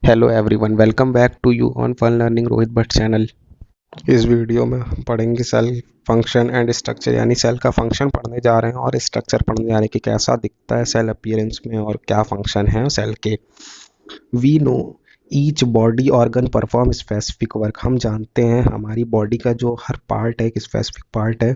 Hello everyone, welcome back to you on fun learning Rohit Bhatt channel. इस video में हम पढ़ेंगे सेल फंक्शन एंड स्ट्रक्चर, यानी सेल का फंक्शन पढ़ने जा रहे हैं और स्ट्रक्चर पढ़ने जा रहे हैं कि कैसा दिखता है सेल अपीयरेंस में और क्या फंक्शन है सेल के। We know each body organ perform specific work. हम जानते हैं हमारी बॉडी का जो हर पार्ट है, एक स्पेसिफिक पार्ट है,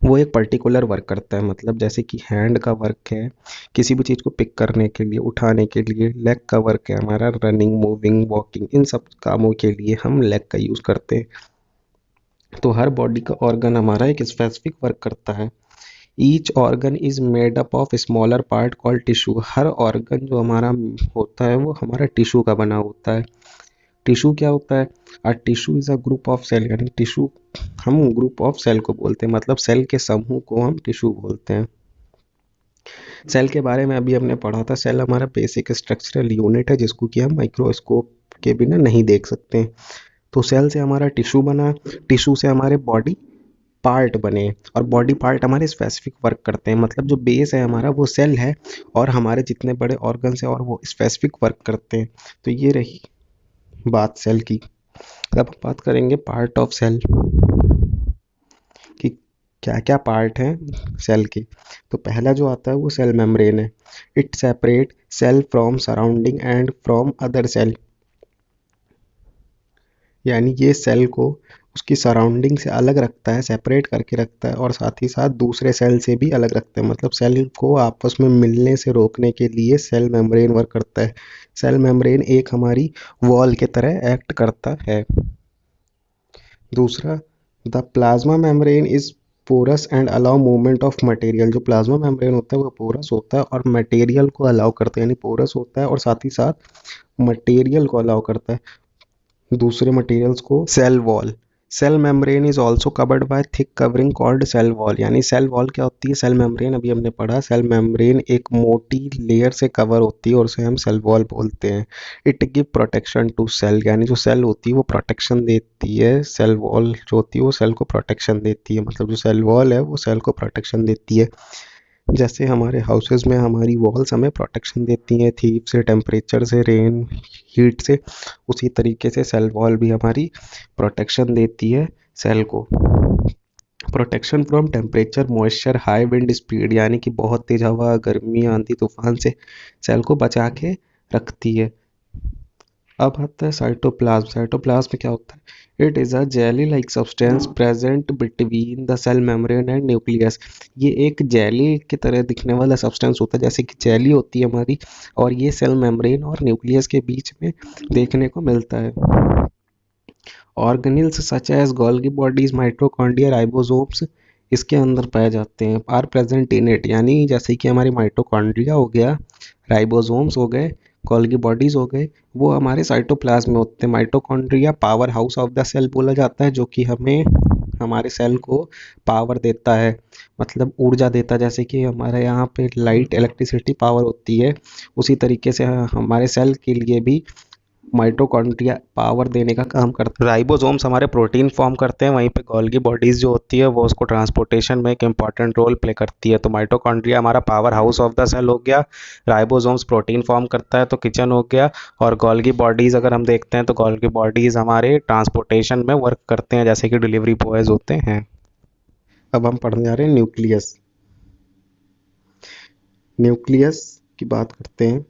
वो एक पर्टिकुलर वर्क करता है। मतलब जैसे कि हैंड का वर्क है किसी भी चीज़ को पिक करने के लिए, उठाने के लिए। लेग का वर्क है हमारा रनिंग, मूविंग, वॉकिंग, इन सब कामों के लिए हम लेग का यूज़ करते हैं। तो हर बॉडी का ऑर्गन हमारा एक स्पेसिफिक वर्क करता है। Each organ is made up of smaller part called tissue. Her organ जो हमारा होता है वो हमारा टिश्यू का बना होता है। टिश्यू क्या होता है? A tissue is a group of cell, यानी टिश्यू हम ग्रुप ऑफ सेल को बोलते हैं, मतलब सेल के समूह को हम टिश्यू बोलते हैं। सेल के बारे में अभी हमने पढ़ा था। सेल हमारा बेसिक स्ट्रक्चरल यूनिट है जिसको कि हम माइक्रोस्कोप के बिना नहीं देख सकते। तो सेल से हमारा टिश्यू बना, टिश्यू से हमारे बॉडी पार्ट बने, और बॉडी पार्ट हमारे स्पेसिफिक वर्क करते हैं। मतलब जो बेस है हमारा वो सेल है, और हमारे जितने बड़े ऑर्गन्स हैं और वो स्पेसिफिक वर्क करते हैं। तो ये रही बात सेल की। अब हम बात करेंगे पार्ट ऑफ सेल कि क्या क्या पार्ट हैं सेल के। तो पहला जो आता है वो सेल मेम्ब्रेन है। It separate cell from surrounding and from other cell, यानी ये सेल को उसकी सराउंडिंग से अलग रखता है, सेपरेट करके रखता है, और साथ ही साथ दूसरे सेल से भी अलग रखता है। मतलब सेल को आपस में मिलने से रोकने के लिए सेल मेम्ब्रेन वर्क करता है। सेल मेम्ब्रेन एक हमारी वॉल की तरह एक्ट करता है। दूसरा, the plasma membrane is porous and allow movement of material. जो प्लाज्मा मेम्ब्रेन होता है वो पोरस होता है और मटेरियल को अलाउ करता है, यानी पोरस होता है और साथ ही साथ मटेरियल को अलाउ करता है, दूसरे मटेरियल्स को। Cell wall, cell membrane is also covered by thick covering called cell wall. यानी सेल वॉल क्या होती है? सेल मेम्ब्रेन अभी हमने पढ़ा, सेल मेम्ब्रेन एक मोटी लेयर से कवर होती है और उसे हम सेल वॉल बोलते हैं। It give protection to cell, यानी जो सेल होती है वो प्रोटेक्शन देती है। सेल वॉल जो होती है वो सेल को प्रोटेक्शन देती है, मतलब जो सेल वॉल है वो सेल को प्रोटेक्शन देती है। जैसे हमारे हाउसेज में हमारी वॉल्स हमें प्रोटेक्शन देती हैं थीप से, टेम्परेचर से, रेन, हीट से, उसी तरीके से सेल वॉल भी हमारी प्रोटेक्शन देती है सेल को। Protection from temperature, moisture, high wind speed, यानी कि बहुत तेज हवा, गर्मी, आंधी तूफान से सेल को बचा के रखती है। अब आता है साइटोप्लाज्म। साइटोप्लाज्म में क्या होता है? It is a jelly like substance present between the cell membrane and nucleus. ये एक जेली की तरह दिखने वाला सब्सटेंस होता है, जैसे कि जेली होती है हमारी, और ये सेल मेम्ब्रेन और न्यूक्लियस के बीच में देखने को मिलता है। Organelles such as Golgi bodies, mitochondria, ribosomes इसके अंदर पाए जाते हैं। आर प्रेजेंट इन इट, यानी जैसे कि हमारी माइटोकॉन्ड्रिया हो गया, राइबोसोम्स हो गए, गोल्गी बॉडीज हो गए, वो हमारे साइटोप्लाज्म में होते हैं। Mitochondria powerhouse of the cell बोला जाता है, जो कि हमें हमारे सेल को पावर देता है, मतलब ऊर्जा देता है। जैसे कि हमारे यहाँ पे लाइट, इलेक्ट्रिसिटी पावर होती है, उसी तरीके से हमारे सेल के लिए भी माइटोकॉन्ड्रिया पावर देने का काम करता है। राइबोसोम्स हमारे प्रोटीन फॉर्म करते हैं, वहीं पे गोल्गी बॉडीज जो होती है वो उसको ट्रांसपोर्टेशन में एक इंपॉर्टेंट रोल प्ले करती है। तो माइटोकॉन्ड्रिया हमारा powerhouse of the cell हो गया, राइबोसोम्स प्रोटीन फॉर्म करता है तो किचन हो गया, और गोल्गी बॉडीज अगर हम देखते हैं तो गोल्गी बॉडीज हमारे ट्रांसपोर्टेशन में वर्क करते हैं, जैसे कि डिलीवरी बॉयज होते हैं। अब हम पढ़ने जा रहे हैं न्यूक्लियस। न्यूक्लियस की बात करते हैं।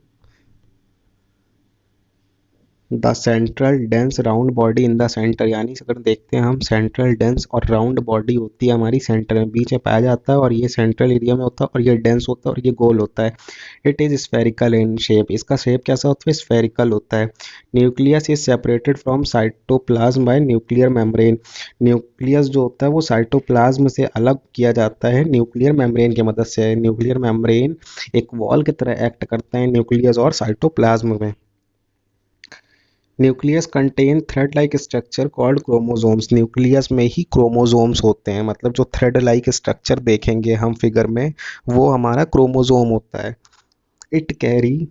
The central dense round body in the centre, यानी अगर देखते हैं हम, सेंट्रल डेंस और राउंड बॉडी होती है हमारी सेंटर में, बीच में पाया जाता है, और ये सेंट्रल एरिया में होता है, और ये डेंस होता है, और ये गोल होता है। It is spherical in shape, इसका शेप कैसा होता है? स्फेरिकल होता है। Nucleus is separated from cytoplasm bye nuclear membrane. Nucleus जो होता है वो साइटोप्लाज्म से अलग किया जाता है न्यूक्लियर मेम्ब्रेन की मदद से। न्यूक्लियर मेम्ब्रेन एक वॉल की तरह एक्ट करता है न्यूक्लियस और साइटोप्लाज्म में। Nucleus contain thread like structure called chromosomes. Nucleus में ही क्रोमोसोम्स होते हैं, मतलब जो थ्रेड लाइक स्ट्रक्चर देखेंगे हम फिगर में वो हमारा क्रोमोसोम होता है। इट कैरी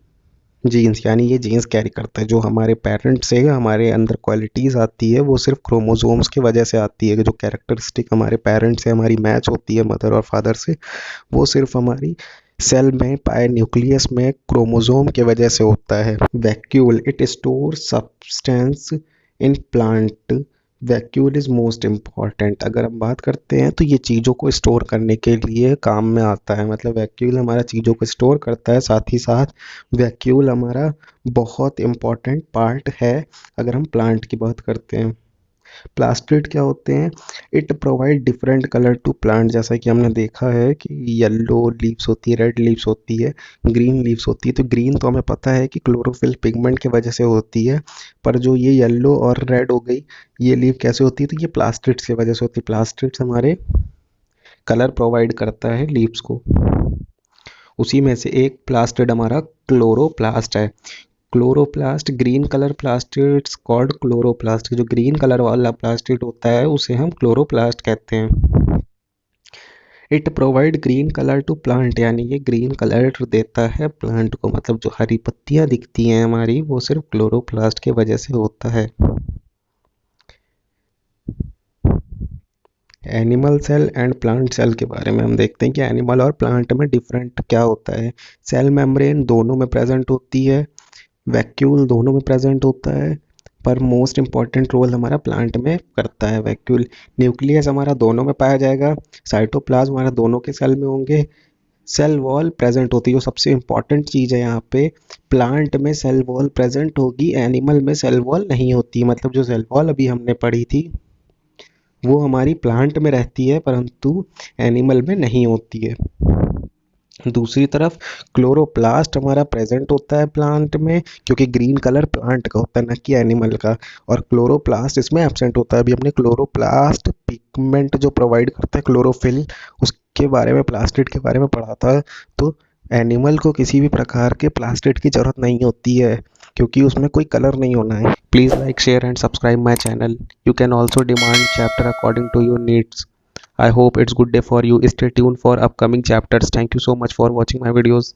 जीन्स, यानी ये जीन्स कैरी करता है। जो हमारे पेरेंट से हमारे अंदर क्वालिटीज़ आती है वो सिर्फ क्रोमोसोम्स की वजह से आती है। जो कैरेक्टरिस्टिक हमारे पेरेंट्स से हमारी मैच होती है मदर और फादर से, वो सिर्फ हमारी सेल में पाए न्यूक्लियस में क्रोमोसोम के वजह से होता है। Vacuole, it store substance in plant. Vacuole is most important. अगर हम बात करते हैं तो ये चीज़ों को स्टोर करने के लिए काम में आता है। मतलब वैक्यूल हमारा चीज़ों को स्टोर करता है, साथ ही साथ वैक्यूल हमारा बहुत इम्पॉर्टेंट पार्ट है अगर हम प्लांट की बात करते हैं। प्लास्टिड क्या होते हैं? It provide different colour to plant. जैसा कि हमने देखा है कि येलो लीव्स होती है, रेड लीव्स होती है, ग्रीन लीव्स होती है। तो ग्रीन तो हमें पता है कि क्लोरोफिल पिगमेंट की वजह से होती है, पर जो ये येलो और रेड हो गई, ये लीव कैसे होती है? तो ये प्लास्टिड्स की वजह से होती है। प्लास्टिड्स हमारे कलर प्रोवाइड करता है लीव्स को। उसी में से एक प्लास्टिड हमारा क्लोरोप्लास्ट है। Chloroplast green colour plastids called chloroplast. जो ग्रीन कलर वाला प्लास्टिड होता है उसे हम क्लोरोप्लास्ट कहते हैं। It provide green colour to plant, यानी ये ग्रीन कलर देता है प्लांट को। मतलब जो हरी पत्तियां दिखती हैं हमारी, वो सिर्फ क्लोरोप्लास्ट की वजह से होता है। Animal cell and plant cell के बारे में हम देखते हैं कि एनिमल और प्लांट में डिफरेंट क्या होता है। सेल मेम्ब्रेन दोनों में प्रेजेंट होती है, वैक्यूल दोनों में प्रेजेंट होता है, पर मोस्ट इम्पॉर्टेंट रोल हमारा प्लांट में करता है वैक्यूल। न्यूक्लियस हमारा दोनों में पाया जाएगा, साइटोप्लाज्म हमारा दोनों के सेल में होंगे। सेल वॉल प्रेजेंट होती है, जो सबसे इम्पॉर्टेंट चीज़ है यहाँ पे। प्लांट में सेल वॉल प्रेजेंट होगी, एनिमल में सेल वॉल नहीं होती। मतलब जो सेल वॉल अभी हमने पढ़ी थी वो हमारी प्लांट में रहती है, परंतु एनिमल में नहीं होती है। दूसरी तरफ क्लोरोप्लास्ट हमारा प्रेजेंट होता है प्लांट में, क्योंकि ग्रीन कलर प्लांट का होता है ना कि एनिमल का, और क्लोरोप्लास्ट इसमें एब्सेंट होता है। अभी हमने क्लोरोप्लास्ट पिगमेंट जो प्रोवाइड करता है क्लोरोफिल, उसके बारे में, प्लास्टिड के बारे में पढ़ा था। तो एनिमल को किसी भी प्रकार के प्लास्टिड की जरूरत नहीं होती है, क्योंकि उसमें कोई कलर नहीं होना है। Please like, share and subscribe my channel. You can also demand chapter according to your needs. I hope it's good day for you. Stay tuned for upcoming chapters. Thank you so much for watching my videos.